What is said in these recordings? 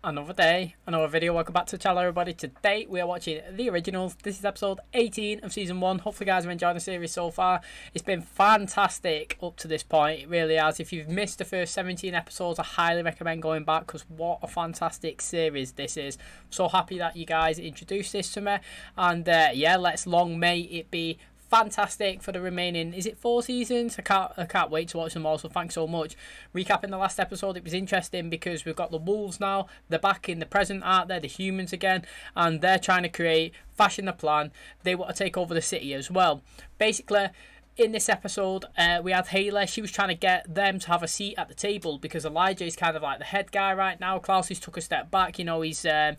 Another day, another video. Welcome back to the channel, everybody. Today we are watching the originals. This is episode 18 of season 1. Hopefully guys are enjoying the series so far. It's been fantastic up to this point, it really has. If you've missed the first 17 episodes, I highly recommend going back, because what a fantastic series this is. So happy that you guys introduced this to me, and yeah, let's long may it be fantastic for the remaining, is it 4 seasons? I can't wait to watch them all, so thanks so much. Recapping the last episode, it was interesting because we've got the wolves now. They're back in the present, aren't they? The humans again, and they're trying to fashion a plan. They want to take over the city as well. Basically, in this episode, we had Haley. She was trying to get them to have a seat at the table because Elijah is kind of like the head guy right now. Klaus has took a step back. You know, he's I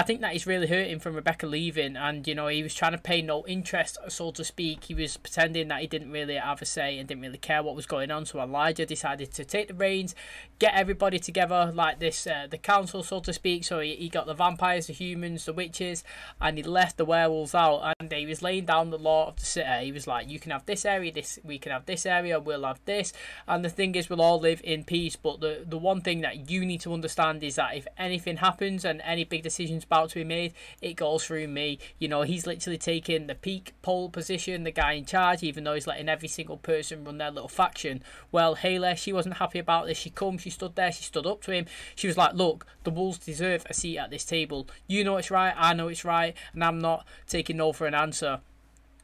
think that he's really hurting from Rebecca leaving, and you know, he was trying to pay no interest, so to speak. He was pretending that he didn't really have a say and didn't really care what was going on. So Elijah decided to take the reins, get everybody together like this, the council, so to speak. So he got the vampires, the humans, the witches, and he left the werewolves out, and he was laying down the law of the city. He was like, you can have this area, we can have this area, we'll have this, and the thing is, we'll all live in peace. But the one thing that you need to understand is that if anything happens and any big decisions about to be made, it goes through me. You know, he's literally taking the peak pole position, the guy in charge, even though he's letting every single person run their little faction. Well, Haley, she wasn't happy about this. She stood there, she stood up to him. She was like, look, the wolves deserve a seat at this table. You know it's right, I know it's right, and I'm not taking no for an answer.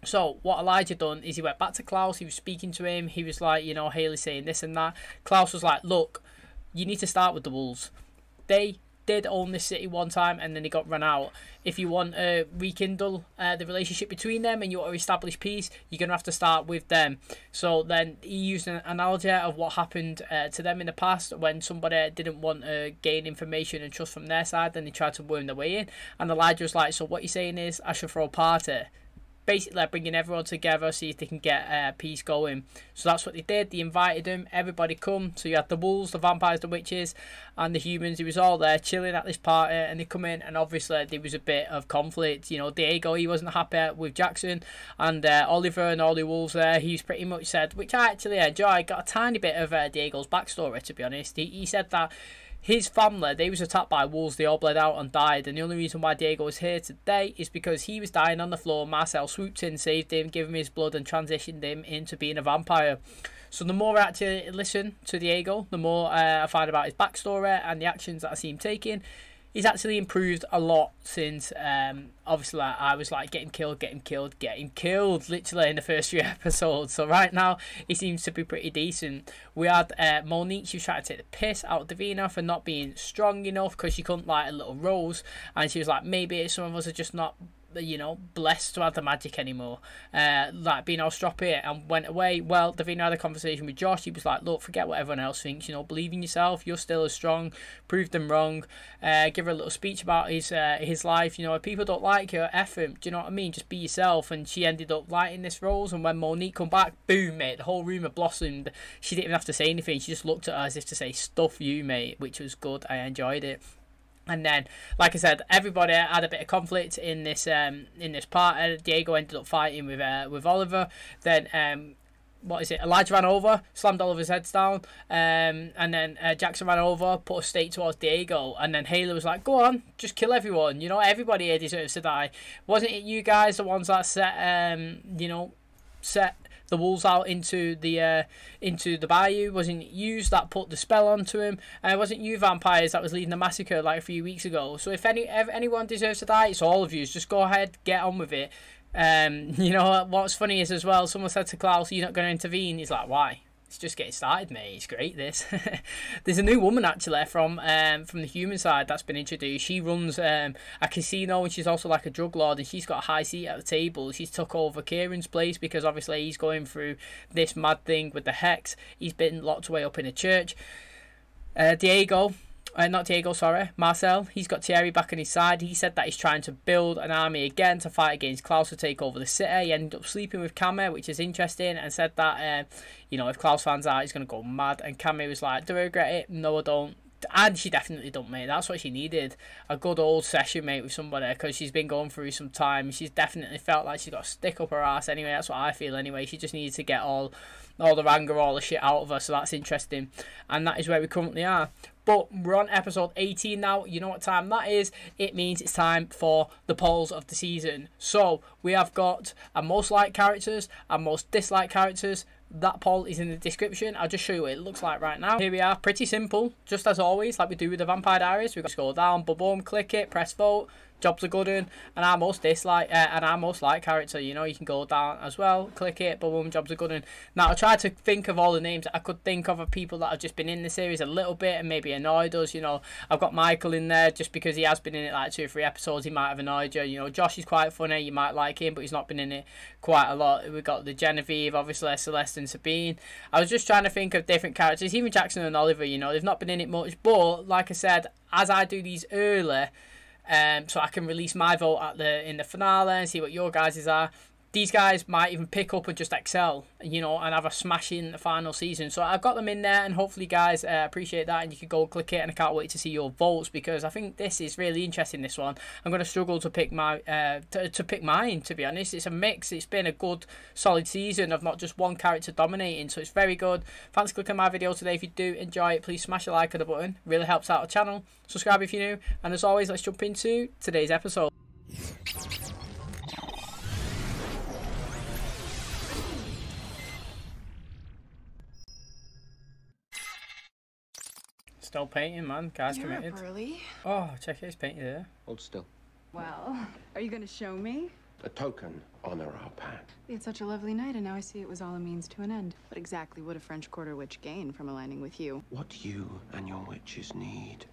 So what Elijah done is he went back to Klaus. He was speaking to him. He was like, you know, Haley saying this and that. Klaus was like, look, you need to start with the wolves. They did own this city one time, and then they got run out. If you want to rekindle the relationship between them and you want to establish peace, you're going to have to start with them. So then he used an analogy of what happened to them in the past when somebody didn't want to gain information and trust from their side, then they tried to worm their way in. And Elijah was like, so what you're saying is I should throw a party. Basically bringing everyone together, see if they can get peace going. So that's what they did. They invited them, everybody come. So you had the wolves, the vampires, the witches, and the humans. He was all there chilling at this party, and they come in, and obviously there was a bit of conflict. You know, Diego, he wasn't happy with Jackson, and Oliver and all the wolves there, he's pretty much said, which I actually enjoy, got a tiny bit of Diego's backstory, to be honest. He said that his family, they was attacked by wolves, they all bled out and died, and the only reason why Diego is here today is because he was dying on the floor. Marcel swooped in, saved him, gave him his blood, and transitioned him into being a vampire. So the more I actually listen to Diego, the more I find about his backstory and the actions that I see him taking. He's actually improved a lot since, obviously, I was like, get him killed, literally in the first few episodes. So right now, he seems to be pretty decent. We had Monique. She was trying to take the piss out of Davina for not being strong enough because she couldn't light a little rose. And she was like, maybe some of us are just not, you know, blessed to have the magic anymore, like being all stroppy, and went away. Well, Davina had a conversation with Josh. He was like, look, forget what everyone else thinks, you know, believe in yourself, you're still as strong, prove them wrong. Give her a little speech about his life. You know, if people don't like you, F them, do you know what I mean? Just be yourself. And she ended up lighting this rose, and when Monique come back, boom, mate, the whole room had blossomed. She didn't even have to say anything, she just looked at her as if to say, stuff you, mate, which was good. I enjoyed it. And then, like I said, everybody had a bit of conflict in this part. Diego ended up fighting with Oliver. Then, what is it? Elijah ran over, slammed Oliver's heads down, and then Jackson ran over, put a stake towards Diego, and then Haley was like, "Go on, just kill everyone. You know, everybody here deserves to die. Wasn't it you guys the ones that set the wolves out into the bayou? Wasn't it you that put the spell onto him? Wasn't you vampires that was leading the massacre like a few weeks ago? So if anyone deserves to die, it's all of you. Just go ahead, get on with it." You know, what's funny is as well, someone said to Klaus, "You're not going to intervene." He's like, "Why? It's just getting started, mate. It's great, this." There's a new woman, actually, from the human side that's been introduced. She runs a casino, and she's also like a drug lord, and she's got a high seat at the table. She's took over Kieran's place because obviously he's going through this mad thing with the hex. He's been locked away up in a church. Marcel, he's got Thierry back on his side. He said that he's trying to build an army again to fight against Klaus to take over the city. He ended up sleeping with Cammy, which is interesting, and said that, you know, if Klaus finds out, he's going to go mad. And Cammy was like, "Do I regret it? No, I don't. And she definitely don't, mate. That's what she needed. A good old session, mate, with somebody, because she's been going through some time. She's definitely felt like she's got a stick up her ass anyway. That's what I feel anyway. She just needs to get all the anger, all the shit out of her. So that's interesting. And that is where we currently are. But we're on episode 18 now. You know what time that is. It means it's time for the polls of the season. So we have got our most liked characters, our most disliked characters. That poll is in the description. I'll just show you what it looks like right now. Here we are. Pretty simple. Just as always, like we do with the Vampire Diaries. We've got to scroll down, boom, boom, click it, press vote. Jobs are good and our most dislike and our most liked character. You know, you can go down as well, click it, boom, jobs are good. Now I tried to think of all the names that I could think of people that have just been in the series a little bit and maybe annoyed us. You know, I've got Michael in there just because he has been in it like 2 or 3 episodes. He might have annoyed you. You know, Josh is quite funny. You might like him, but he's not been in it quite a lot. We've got the Genevieve, obviously Celeste and Sabine. I was just trying to think of different characters. Even Jackson and Oliver. You know, they've not been in it much, but like I said, as I do these early. So I can release my vote in the finale and see what your guys' are. These guys might even pick up and just excel, you know, and have a smashing final season. So I've got them in there, and hopefully, guys, appreciate that. And you can go click it, and I can't wait to see your votes because I think this is really interesting. This one, I'm going to struggle to pick my to pick mine. To be honest, it's a mix. It's been a good, solid season of not just one character dominating, so it's very good. Thanks for clicking my video today. If you do enjoy it, please smash a like on the button. It really helps out the channel. Subscribe if you're new, and as always, let's jump into today's episode. Still painting, man. Guy's committed. You're up early. Oh, check it, it's painted there. Hold still. Well, are you going to show me? A token honor our pact. We had such a lovely night, and now I see it was all a means to an end. What exactly would a French Quarter witch gain from aligning with you? What you and your witches need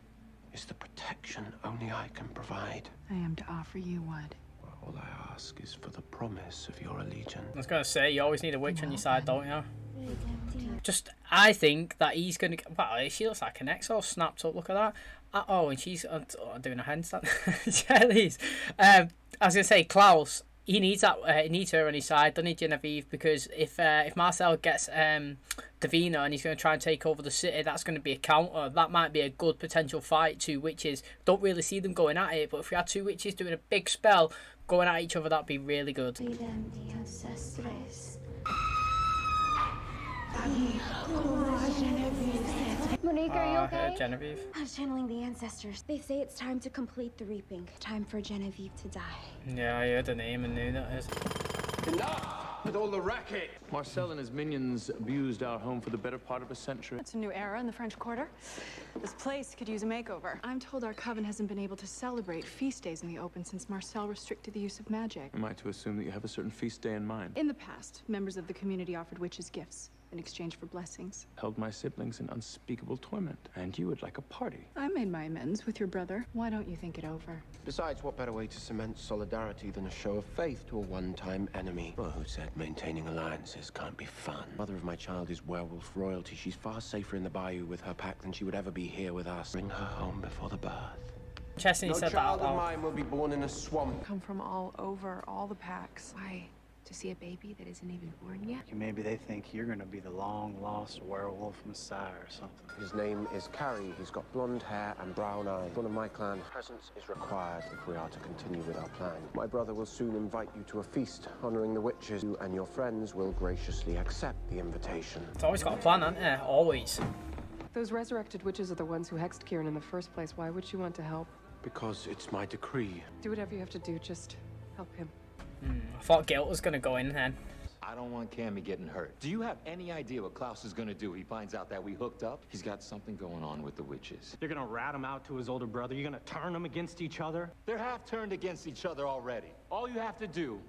is the protection only I can provide. I am to offer you what? Well, all I ask is for the promise of your allegiance. I was going to say, you always need a witch on your side, don't you? Just, I think that he's going to... Wow, she looks like an ex all snapped up. Look at that. Oh, and she's doing a handstand. Jellies. I was going to say, Klaus, he needs that. He needs her on his side, doesn't he, Genevieve? Because if Marcel gets Davina and he's going to try and take over the city, that's going to be a counter. That might be a good potential fight. 2 witches. Don't really see them going at it, but if we had 2 witches doing a big spell, going at each other, that'd be really good. Monique, are you okay? Genevieve. I was channeling the ancestors. They say it's time to complete the reaping. Time for Genevieve to die. Yeah, I heard the name and knew that is. Enough with all the racket! Marcel and his minions abused our home for the better part of a century. It's a new era in the French Quarter. This place could use a makeover. I'm told our coven hasn't been able to celebrate feast days in the open since Marcel restricted the use of magic. Am I to assume that you have a certain feast day in mind? In the past, members of the community offered witches gifts in exchange for blessings. Held my siblings in unspeakable torment, and you would like a party. I made my amends with your brother. Why don't you think it over? Besides, what better way to cement solidarity than a show of faith to a one-time enemy? Well, who said maintaining alliances can't be fun? Mother of my child is werewolf royalty. She's far safer in the bayou with her pack than she would ever be here with us. Bring her home before the birth. Chesney No said child that of out loud. mine will be born in a swamp. Come from all over, all the packs. Why? To see a baby that isn't even born yet? Maybe they think you're gonna be the long-lost werewolf messiah or something. His name is Enquiry. He's got blonde hair and brown eyes. One of my clan. Presence is required if we are to continue with our plan. My brother will soon invite you to a feast honoring the witches. You and your friends will graciously accept the invitation. It's always got a plan, hasn't it? Always. Those resurrected witches are the ones who hexed Kieran in the first place. Why would you want to help? Because it's my decree. Do whatever you have to do, just help him. I thought Guilt was going to go in then. I don't want Cammy getting hurt. Do you have any idea what Klaus is gonna do? He finds out that we hooked up. He's got something going on with the witches. You're gonna rat him out to his older brother? You're gonna turn them against each other? They're half turned against each other already. All you have to do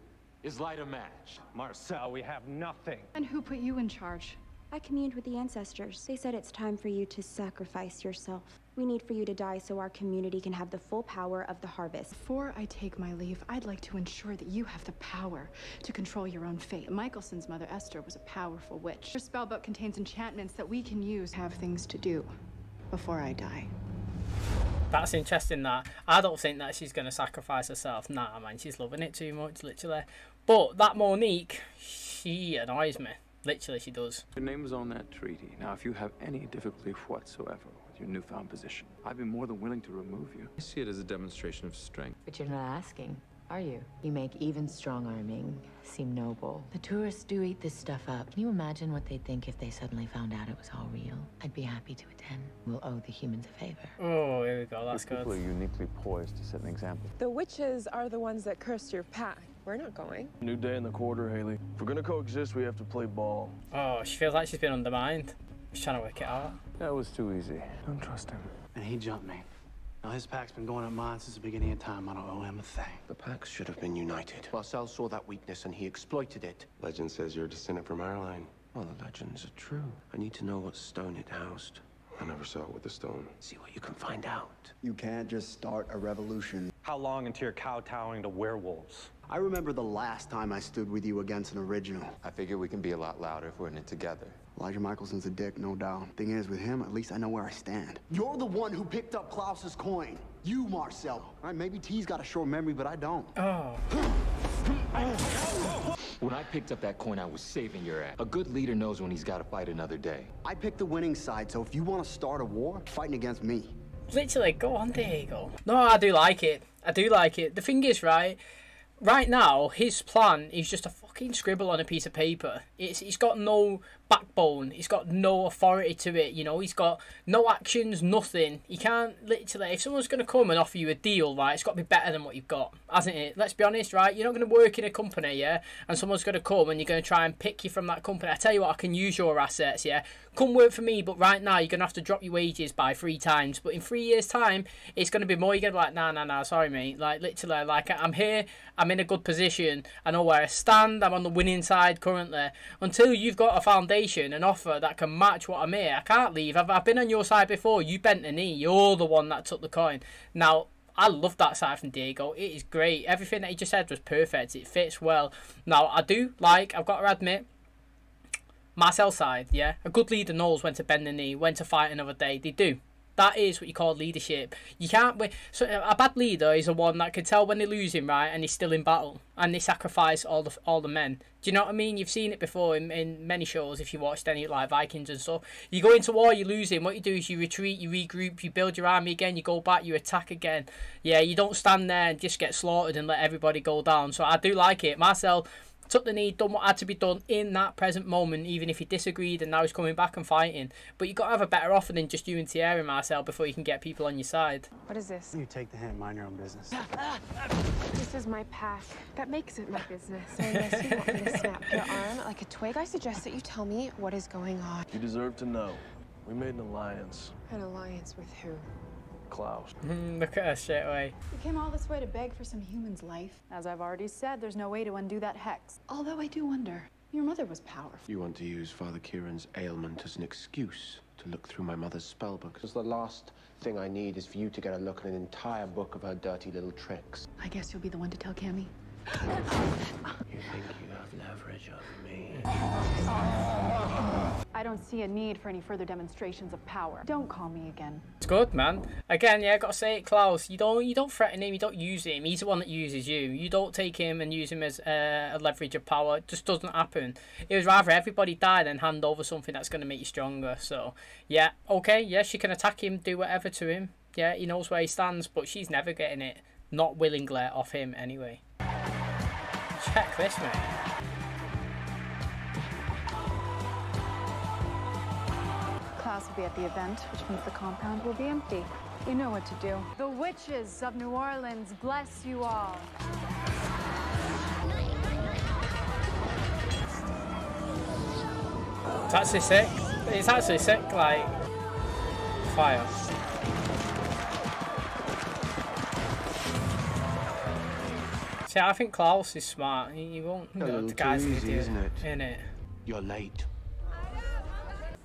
is light a match. Marcel, we have nothing. And who put you in charge? I communed with the ancestors. They said it's time for you to sacrifice yourself. We need for you to die so our community can have the full power of the harvest. Before I take my leave, I'd like to ensure that you have the power to control your own fate. Michelson's mother, Esther, was a powerful witch. Her spellbook contains enchantments that we can use to have things to do before I die. That's interesting. That I don't think that she's going to sacrifice herself. Nah, man, she's loving it too much, literally. But that Monique, she annoys me. Literally, she does. Your name is on that treaty. Now, if you have any difficulty whatsoever with your newfound position. I've been more than willing to remove you. I see it as a demonstration of strength. But you're not asking, are you? You make even strong-arming seem noble. The tourists do eat this stuff up. Can you imagine what they'd think if they suddenly found out it was all real? I'd be happy to attend. We'll owe the humans a favor. Oh, here we go. That's good. People are uniquely poised to set an example. The witches are the ones that cursed your pack. We're not going. New day in the quarter, Haley. If we're gonna coexist, we have to play ball. Oh, she feels like she's been undermined. She's trying to work it out. That was too easy. Don't trust him. And he jumped me. Now, his pack's been going up mine since the beginning of time. I don't owe him a thing. The packs should have been united. Marcel saw that weakness and he exploited it. Legend says you're descended from our line. Well, the legends are true. I need to know what stone it housed. I never saw it with the stone. See what you can find out. You can't just start a revolution. How long until you're kowtowing to werewolves? I remember the last time I stood with you against an original. I figure we can be a lot louder if we're in it together. Elijah Michelson's a dick, no doubt. Thing is, with him, at least I know where I stand. You're the one who picked up Klaus's coin. You, Marcel. All right, maybe T's got a short memory, but I don't. Oh. When I picked up that coin, I was saving your ass. A good leader knows when he's got to fight another day. I picked the winning side, so if you want to start a war, fighting against me. Literally, go on, Diego. No, I do like it. I do like it. The thing is, right now, his plan is just a fucking scribble on a piece of paper. It's got no backbone. It's got no authority to it, you know. He's got no actions, nothing. He can't, literally, if someone's going to come and offer you a deal, right, it's got to be better than what you've got, hasn't it? Let's be honest, right? You're not going to work in a company, yeah, and someone's going to come and you're going to try and pick you from that company. I tell you what, I can use your assets, yeah. Come work for me, but right now you're going to have to drop your wages by 3 times. But in 3 years' time, it's going to be more. You're going to be like, nah, sorry, mate. Like, literally, like, I'm here, I'm in a good position, I know where I stand, I'm on the winning side currently. Until you've got a foundation, an offer that can match what I'm here, I can't leave. I've been on your side before. You bent the knee. You're the one that took the coin. Now, I love that side from Diego. It is great. Everything that he just said was perfect. It fits well. Now, I do like, I've got to admit, Marcel's side, yeah? A good leader knows when to bend the knee, when to fight another day. They do. That is what you call leadership. You can't win. So a bad leader is the one that can tell when they're losing, right, and he's still in battle, and they sacrifice all the men. Do you know what I mean? You've seen it before in many shows. If you watched any like Vikings and stuff, you go into war, you're losing. What you do is you retreat, you regroup, you build your army again, you go back, you attack again. Yeah, you don't stand there and just get slaughtered and let everybody go down. So I do like it. Marcel took the knee, done what had to be done in that present moment, even if he disagreed, and now he's coming back and fighting. But you've got to have a better offer than just you and Thierry, Marcel, before you can get people on your side. What is this? You take the hint, mind your own business. This is my pack. That makes it my business. So unless you want me to snap your arm like a twig, I suggest that you tell me what is going on. You deserve to know. We made an alliance. An alliance with who? Klaus. Look at her straight away. We came all this way to beg for some human's life. As I've already said, there's no way to undo that hex. Although I do wonder, your mother was powerful. You want to use Father Kieran's ailment as an excuse to look through my mother's spellbook? Because the last thing I need is for you to get a look at an entire book of her dirty little tricks. I guess you'll be the one to tell Cammy. You think you have leverage over me? I don't see a need for any further demonstrations of power. Don't call me again. It's good, man. Again, yeah, I gotta say it, Klaus. You don't threaten him. You don't use him. He's the one that uses you. You don't take him and use him as a leverage of power. It just doesn't happen. It was rather everybody die than hand over something that's gonna make you stronger. So yeah, okay, yeah, she can attack him, do whatever to him. Yeah, he knows where he stands, but she's never getting it, not willingly, off him anyway. Check this, mate. Klaus will be at the event, which means the compound will be empty. You know what to do. The witches of New Orleans bless you all. It's actually sick. It's actually sick, like fire. See, I think Klaus is smart. He won't go to guys easy, isn't it? In it. You're late.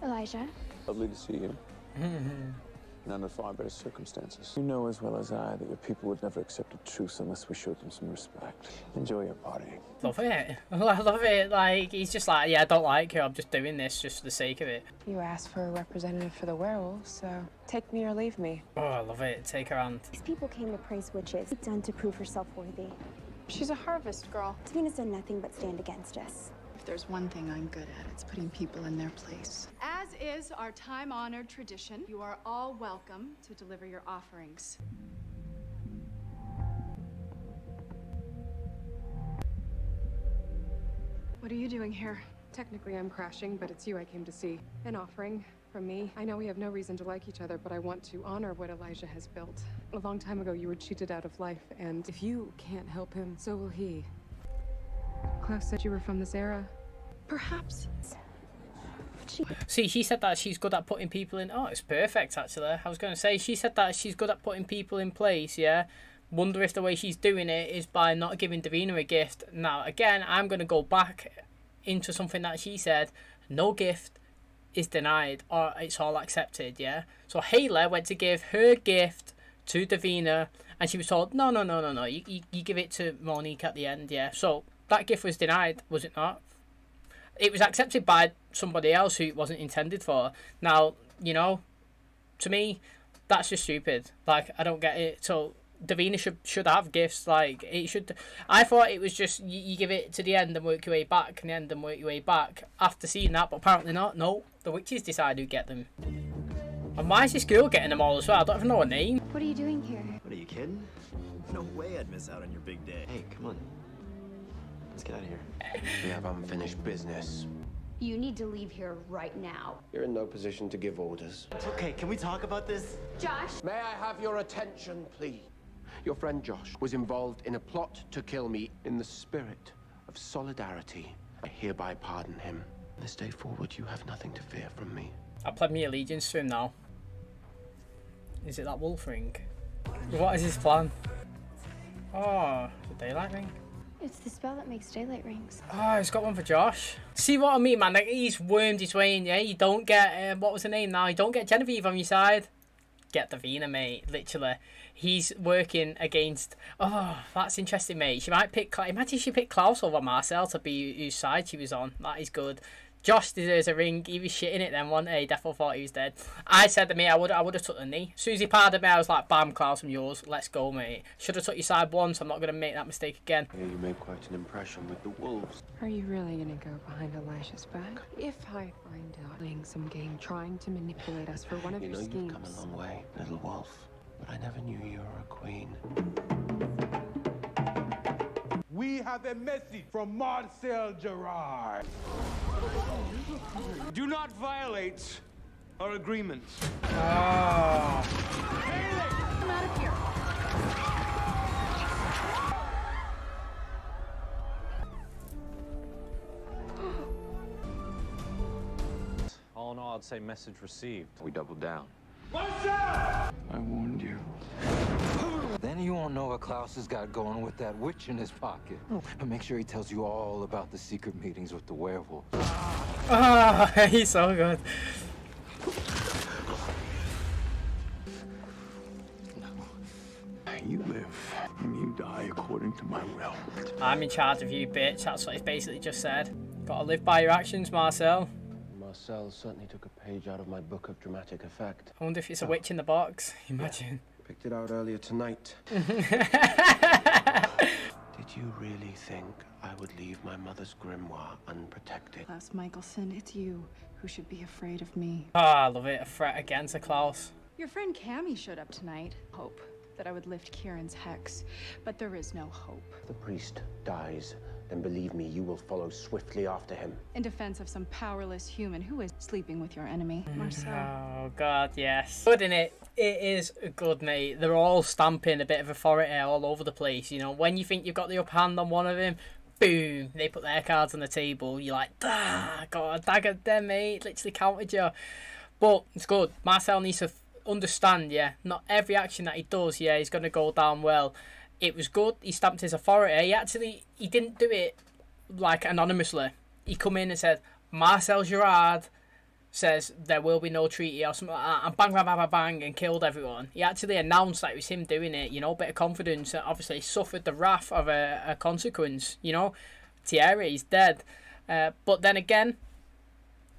Elijah. Lovely to see you. And under far better circumstances. You know as well as I that your people would never accept a truce unless we showed them some respect. Enjoy your party. Love it. I love it. Like, he's just like, yeah, I don't like you. I'm just doing this just for the sake of it. You asked for a representative for the werewolves, so take me or leave me. Oh, I love it. Take her hand. These people came to praise witches. Done to prove herself worthy. She's a harvest girl. Tavina's done nothing but stand against us. If there's one thing I'm good at, it's putting people in their place. As is our time-honored tradition, you are all welcome to deliver your offerings. What are you doing here? Technically, I'm crashing, but it's you I came to see. An offering from me. I know we have no reason to like each other, but I want to honor what Elijah has built. A long time ago, you were cheated out of life, and if you can't help him, so will he. Klaus said you were from this era. Perhaps. See, she said that she's good at putting people in. Oh, it's perfect, actually. I was going to say, she said that she's good at putting people in place, yeah? Wonder if the way she's doing it is by not giving Davina a gift. Now, again, I'm going to go back into something that she said. No gift is denied, or it's all accepted, yeah? So Haley went to give her gift to Davina, and she was told, no, you give it to Monique at the end, yeah? So that gift was denied, was it not? It was accepted by somebody else who it wasn't intended for. Now, you know, to me, that's just stupid. Like, I don't get it. So Davina should have gifts. Like, it should. I thought it was just you give it to the end and work your way back, and the end and work your way back. After seeing that, but apparently not. No, the witches decide who get them. And why is this girl getting them all as well? I don't even know her name. What are you doing here? What, are you kidding? No way I'd miss out on your big day. Hey, come on. Let's get out of here. We have unfinished business. You need to leave here right now. You're in no position to give orders. It's okay, can we talk about this? Josh? May I have your attention, please? Your friend Josh was involved in a plot to kill me. In the spirit of solidarity, I hereby pardon him. From this day forward, you have nothing to fear from me. I pledge my allegiance to him now. Is it that wolf ring? What is his plan? Oh, the daylight ring? It's the spell that makes daylight rings. Oh, he's got one for Josh. See what I mean, man? Like, he's wormed his way in, yeah? You don't get, what was her name now? You don't get Genevieve on your side. Get Davina, mate, literally. He's working against... Oh, that's interesting, mate. She might pick... Imagine she picked Klaus over Marcel to be whose side she was on. That is good. Josh deserves a ring. He was shitting it then, wasn't he? He definitely thought he was dead. I said to me, I would have took the knee. As soon as he pardoned me, I was like, bam, Klaus, I'm yours. Let's go, mate. Should have took your side once. I'm not going to make that mistake again. Yeah, you made quite an impression with the wolves. Are you really gonna go behind Elijah's back? If I find out playing some game, trying to manipulate us for one of your schemes... You've come a long way, little wolf. But I never knew you were a queen. We have a message from Marcel Gerard. Do not violate our agreement. Oh. Come out of here. All in all, I'd say message received. We doubled down. I warned you. Then you won't know what Klaus has got going with that witch in his pocket. But make sure he tells you all about the secret meetings with the werewolf. Oh, he's so good. You live and you die according to my will. I'm in charge of you, bitch. That's what he's basically just said. Gotta live by your actions, Marcel. Marcel certainly took a page out of my book of dramatic effect. I wonder if it's a witch in the box. Imagine. Picked it out earlier tonight. Did you really think I would leave my mother's grimoire unprotected? Klaus Michelson, it's you who should be afraid of me. Oh, I love it. A threat against a Klaus. Your friend Cammy showed up tonight. Hope that I would lift Kieran's hex, but there is no hope. If the priest dies, then believe me, you will follow swiftly after him. In defense of some powerless human who is sleeping with your enemy, Marcel. Oh, God, yes. Good, innit? It is good, mate. They're all stamping a bit of authority all over the place. You know, when you think you've got the upper hand on one of them, boom, they put their cards on the table. You're like, ah, got a dagger there, mate. Literally countered you. But it's good. Marcel needs to understand, yeah, not every action that he does, yeah, is going to go down well. It was good. He stamped his authority. He didn't do it like anonymously. He come in and said, Marcel Gerard says there will be no treaty or something like that, and bang, bang, bang, bang, bang, and killed everyone. He actually announced that it was him doing it, you know, bit of confidence. Obviously, suffered the wrath of a consequence, you know. Thierry's dead. But then again,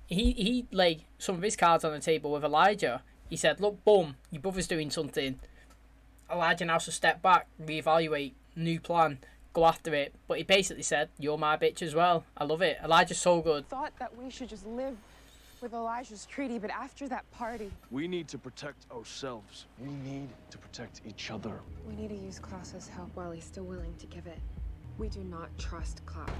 he laid some of his cards on the table with Elijah. He said, look, boom, your brother's doing something. Elijah now has to step back, reevaluate, new plan, go after it. But he basically said, "You're my bitch as well." I love it. Elijah's so good. Thought that we should just live with Elijah's treaty, but after that party... We need to protect ourselves. We need to protect each other. We need to use Klaus's help while he's still willing to give it. We do not trust Klaus.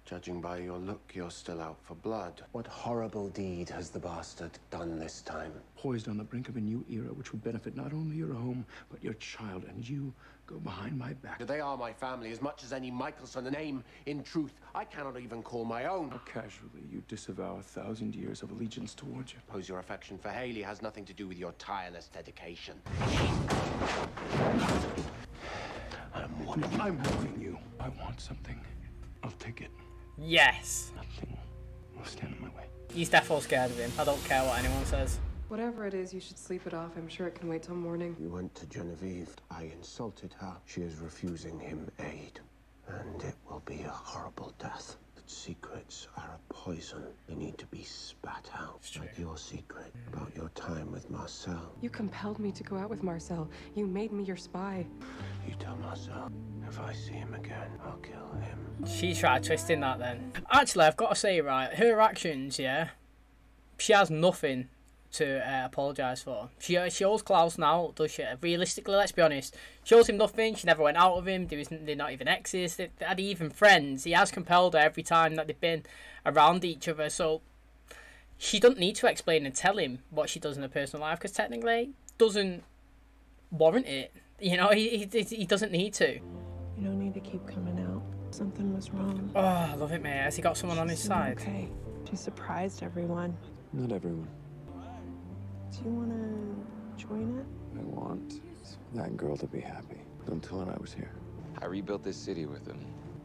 Judging by your look, you're still out for blood. What horrible deed has the bastard done this time? Poised on the brink of a new era which would benefit not only your home, but your child, and you go behind my back. They are my family as much as any Michelson. A name, in truth, I cannot even call my own. How casually you disavow 1,000 years of allegiance towards you. Suppose your affection for Haley has nothing to do with your tireless dedication. I'm warning you. I want something. I'll take it. Yes. Nothing will stand in my way. He's definitely scared of him. I don't care what anyone says. Whatever it is, you should sleep it off. I'm sure it can wait till morning. You went to Genevieve. I insulted her. She is refusing him aid. And it will be a horrible death. But secrets are a poison. They need to be spat out. Like your secret about your time with Marcel. You compelled me to go out with Marcel. You made me your spy. You tell Marcel, if I see him again, I'll kill him. She tried twisting that then. Actually, I've got to say, right, her actions, yeah, she has nothing to apologise for. She owes Klaus now, does she? Realistically, let's be honest. She owes him nothing. She never went out with him. They're not even exes. They had even friends. He has compelled her every time that they've been around each other. So she doesn't need to explain and tell him what she does in her personal life, because technically doesn't warrant it. You know, he doesn't need to. You don't need to keep coming out. Something was wrong. Oh, I love it, mate. Has he got someone on his side? Okay. She surprised everyone. Not everyone. Do you want to join it? I want that girl to be happy. Don't tell her I was here. I rebuilt this city with them.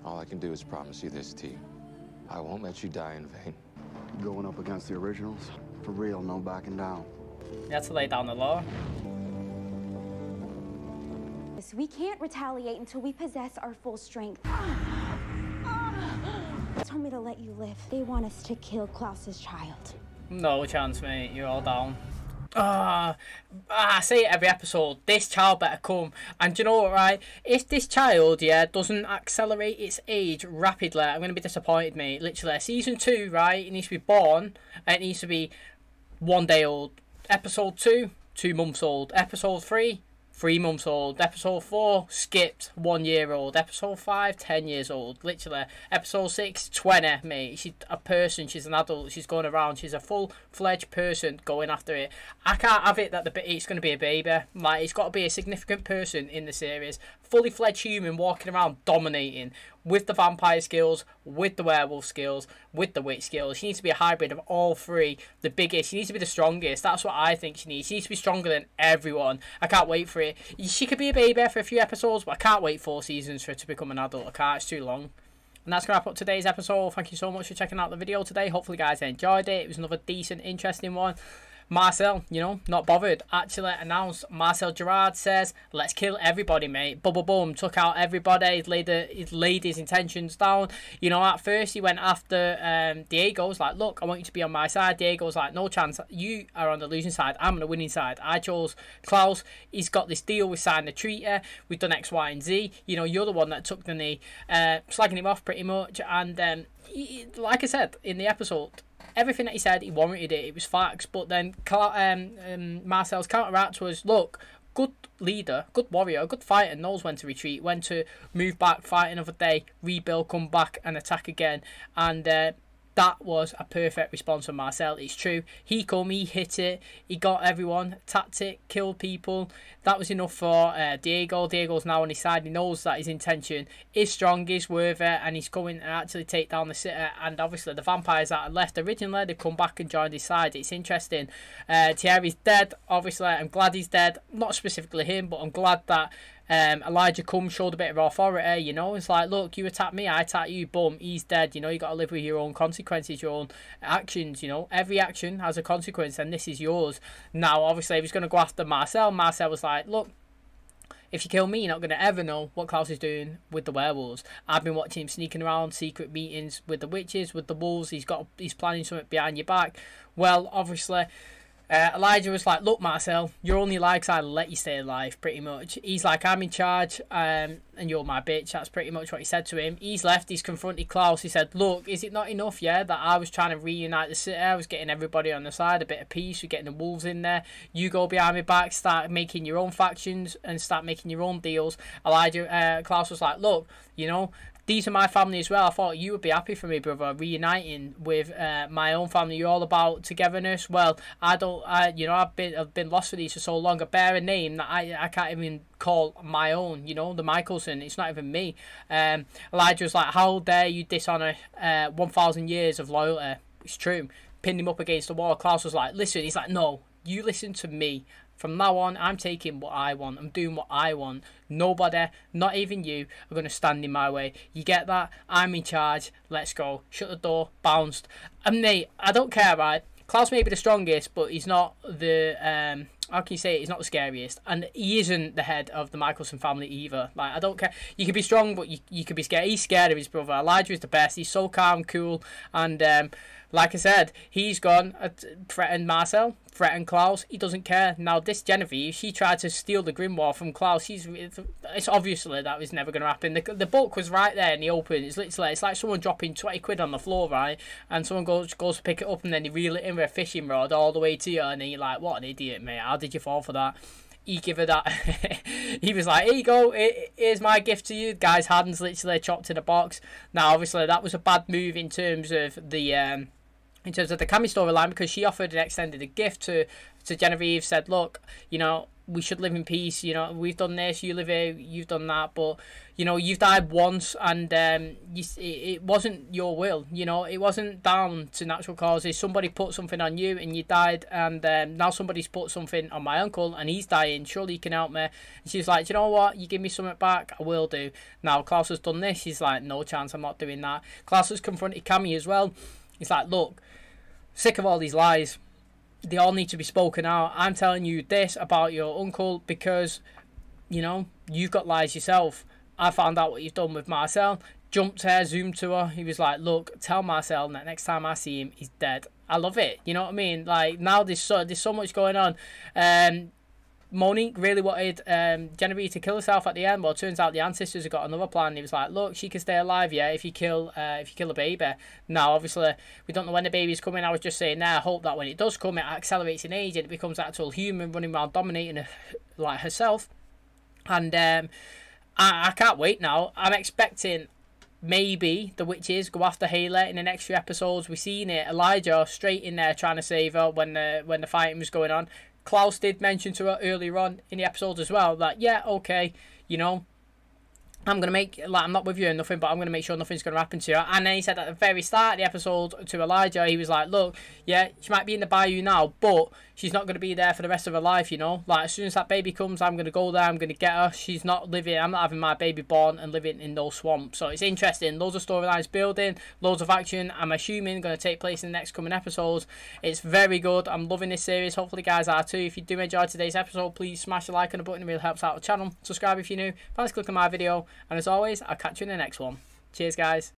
All I can do is promise you this, T. I won't let you die in vain. Going up against the originals? For real, no backing down. You had to lay down the law. We can't retaliate until we possess our full strength. They told me to let you live. They want us to kill Klaus's child. No chance, mate. You're all down. I say it every episode. This child better come. And do you know what, right? If this child, yeah, doesn't accelerate its age rapidly, I'm going to be disappointed, mate. Literally. Season 2, right? It needs to be born. It needs to be 1 day old. Episode 2, 2 months old. Episode 3, 3 months old. Episode 4, skipped, 1 year old. Episode 5, 10 years old. Literally. Episode 6, 20, mate. She's a person. She's an adult. She's going around. She's a full-fledged person going after it. I can't have it that it's going to be a baby. Like, it's got to be a significant person in the series. Fully fledged human walking around dominating with the vampire skills, with the werewolf skills, with the witch skills. She needs to be a hybrid of all three. The biggest. She needs to be the strongest. That's what I think she needs. She needs to be stronger than everyone. I can't wait for it. She could be a baby for a few episodes, but I can't wait 4 seasons for her to become an adult. I can't. It's too long. And that's going to wrap up today's episode. Thank you so much for checking out the video today. Hopefully, guys, enjoyed it. It was another decent, interesting one. Marcel, you know, not bothered. Actually announced. Marcel Gerard says, let's kill everybody, mate. Boom, boom, boom. Took out everybody. He's laid his intentions down. You know, at first he went after Diego's like, look, I want you to be on my side. Diego's like, no chance. You are on the losing side. I'm on the winning side. I chose Klaus. He's got this deal. We signed the treaty. We've done X, Y, and Z. You know, you're the one that took the knee. Slagging him off pretty much. And like I said in the episode, everything that he said, he warranted it. It was facts. But then Marcel's counteract was, look, good leader, good warrior, good fighter, knows when to retreat, when to move back, fight another day, rebuild, come back and attack again. And that was a perfect response from Marcel. It's true. He come, he hit it, he got everyone, tactic, killed people. That was enough for Diego. Diego's now on his side. He knows that his intention is strong, is worth it, and he's going to actually take down the city. And obviously the vampires that had left originally, they've come back and joined his side. It's interesting. Thierry's dead. Obviously, I'm glad he's dead. Not specifically him, but I'm glad that Elijah come, showed a bit of authority. You know, it's like, look, you attack me, I attack you, boom, he's dead. You know, you got to live with your own consequences, your own actions. You know, every action has a consequence, and this is yours. Now, obviously, if he's going to go after Marcel, Marcel was like, look, if you kill me, you're not going to ever know what Klaus is doing with the werewolves. I've been watching him sneaking around, secret meetings with the witches, with the wolves. He's planning something behind your back. Well, obviously, Elijah was like, look, Marcel, you're only alive 'cause I let you stay alive, pretty much. He's like, I'm in charge, and you're my bitch. That's pretty much what he said to him. He's left, he's confronted Klaus. He said, look, is it not enough, yeah, that I was trying to reunite the city? I was getting everybody on the side, a bit of peace, we're getting the wolves in there. You go behind my back, start making your own factions, and start making your own deals. Klaus was like, look, you know, these are my family as well. I thought you would be happy for me, brother, reuniting with my own family. You're all about togetherness. Well, I've been lost for these for so long. I bear a name that I can't even call my own. You know, the Michelson. It's not even me. Elijah was like, how dare you dishonor 1,000 years of loyalty? It's true. Pinned him up against the wall. Klaus was like, listen. He's like, no, you listen to me. From now on, I'm taking what I want. I'm doing what I want. Nobody, not even you, are going to stand in my way. You get that? I'm in charge. Let's go. Shut the door. Bounced. And mate, I don't care, right? Klaus may be the strongest, but he's not the, how can you say it? He's not the scariest. And he isn't the head of the Michelson family either. Like, I don't care. You could be strong, but you could be scared. He's scared of his brother. Elijah is the best. He's so calm, cool, and like I said, he's gone, threatened Marcel, threatened Klaus. He doesn't care. Now, this Genevieve, she tried to steal the Grimoire from Klaus. It's obviously that was never going to happen. The book was right there in the open. It's like someone dropping 20 quid on the floor, right? And someone goes to pick it up and then they reel it in with a fishing rod all the way to you. And then you're like, what an idiot, mate. How did you fall for that? He give her that. He was like, here you go, here's my gift to you. The guy's hands literally chopped in a box. Now, obviously, that was a bad move in terms of the Cammy storyline, because she offered and extended a gift to Genevieve, said, look, you know, we should live in peace, you know, we've done this, you live here, you've done that, but, you know, you've died once, and it wasn't your will, you know, it wasn't down to natural causes. Somebody put something on you and you died, and now somebody's put something on my uncle and he's dying, surely you can help me. And she's like, you know what, you give me something back, I will do. Now Klaus has done this, he's like, no chance, I'm not doing that. Klaus has confronted Cammy as well. He's like, look, sick of all these lies. They all need to be spoken out. I'm telling you this about your uncle because, you know, you've got lies yourself. I found out what you've done with Marcel. Jumped her, zoomed to her. He was like, look, tell Marcel that next time I see him, he's dead. I love it. You know what I mean? Like, now there's so much going on. Monique really wanted Genevieve to kill herself at the end. Well, it turns out the ancestors have got another plan. He was like, look, she can stay alive, yeah, if you kill a baby. Now, obviously, we don't know when the baby's coming. I was just saying there, I hope that when it does come, it accelerates in age and it becomes actual human running around dominating her, like herself. And I can't wait now. I'm expecting maybe the witches go after Haley in the next few episodes. We've seen it. Elijah straight in there trying to save her when the fighting was going on. Klaus did mention to her earlier on in the episode as well that, yeah, okay, you know, I'm going to make, like, I'm not with you or nothing, but I'm going to make sure nothing's going to happen to you. And then he said at the very start of the episode to Elijah, he was like, look, yeah, she might be in the bayou now, but she's not going to be there for the rest of her life, you know. Like, as soon as that baby comes, I'm going to go there, I'm going to get her. She's not living, I'm not having my baby born and living in those swamps. So it's interesting. Loads of storylines building, loads of action. I'm assuming going to take place in the next coming episodes. It's very good. I'm loving this series. Hopefully you guys are too. If you do enjoy today's episode, please smash the like on the button. It really helps out the channel. Subscribe if you're new. Thanks for clicking my video. And as always, I'll catch you in the next one. Cheers, guys.